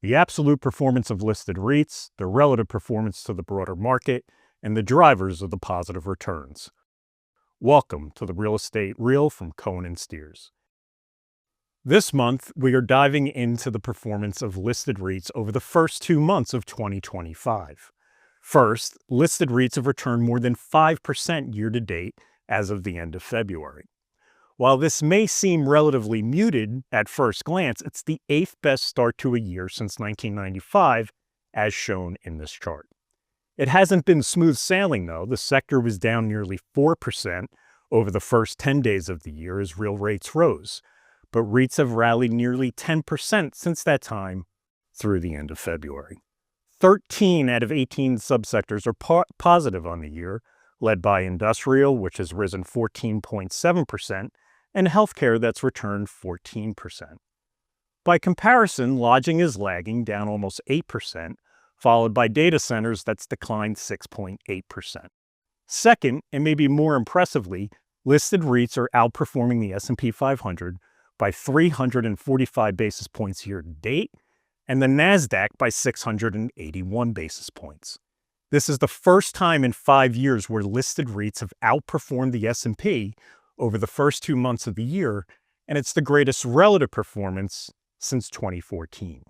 the absolute performance of listed REITs, their relative performance to the broader market, and the drivers of the positive returns. Welcome to the Real Estate Reel from Cohen & Steers. This month, we are diving into the performance of listed REITs over the first 2 months of 2025. First, listed REITs have returned more than 5% year-to-date as of the end of February. While this may seem relatively muted at first glance, it's the 8th best start to a year since 1995, as shown in this chart. It hasn't been smooth sailing, though. The sector was down nearly 4% over the first 10 days of the year as real rates rose, but REITs have rallied nearly 10% since that time through the end of February. 13 out of 18 subsectors are positive on the year, led by industrial, which has risen 14.7%, and healthcare that's returned 14%. By comparison, lodging is lagging, down almost 8%, followed by data centers that's declined 6.8%. Second, and maybe more impressively, listed REITs are outperforming the S&P 500 by 345 basis points year-to-date, and the NASDAQ by 681 basis points. This is the first time in 5 years where listed REITs have outperformed the S&P over the first 2 months of the year, and it's the greatest relative performance since 2014.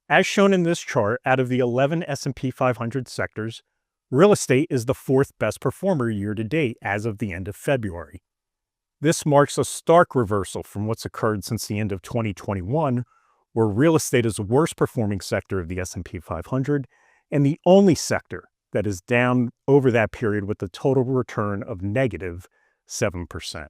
As shown in this chart, out of the 11 S&P 500 sectors, real estate is the 4th best performer year-to-date as of the end of February. This marks a stark reversal from what's occurred since the end of 2021, where real estate is the worst performing sector of the S&P 500 and the only sector that is down over that period with a total return of negative 7%.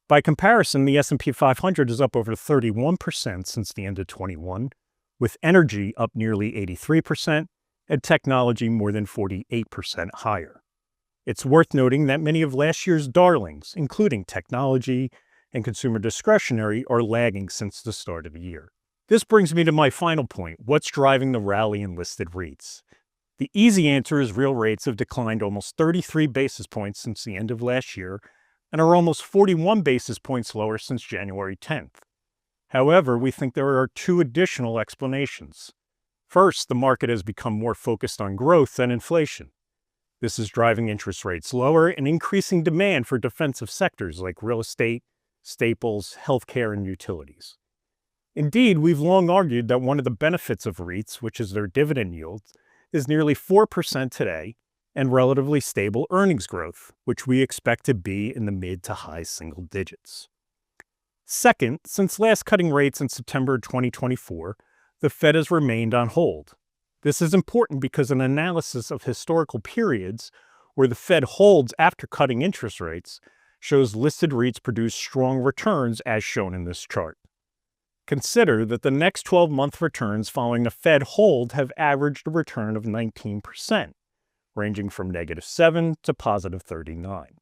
By comparison, the S&P 500 is up over 31% since the end of 21, with energy up nearly 83% and technology more than 48% higher. It's worth noting that many of last year's darlings, including technology and consumer discretionary, are lagging since the start of the year. This brings me to my final point: what's driving the rally in listed REITs? The easy answer is real rates have declined almost 33 basis points since the end of last year and are almost 41 basis points lower since January 10th. However, we think there are 2 additional explanations. First, the market has become more focused on growth than inflation. This is driving interest rates lower and increasing demand for defensive sectors like real estate, staples, healthcare, and utilities. Indeed, we've long argued that one of the benefits of REITs, which is their dividend yield, is nearly 4% today and relatively stable earnings growth, which we expect to be in the mid to high single digits. Second, since last cutting rates in September 2024, the Fed has remained on hold. This is important because an analysis of historical periods where the Fed holds after cutting interest rates shows listed REITs produce strong returns as shown in this chart. Consider that the next 12-month returns following a Fed hold have averaged a return of 19%, ranging from -7 to +39.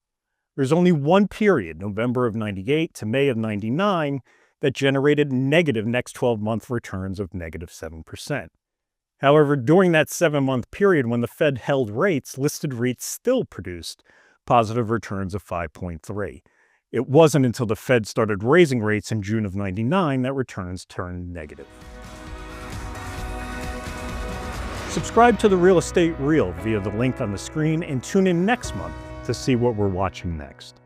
There's only one period, November of 98 to May of 99, that generated negative next 12-month returns of -7%. However, during that 7-month period when the Fed held rates, listed REITs still produced positive returns of 5.3. It wasn't until the Fed started raising rates in June of 99 that returns turned negative. Subscribe to the Real Estate Reel via the link on the screen and tune in next month to see what we're watching next.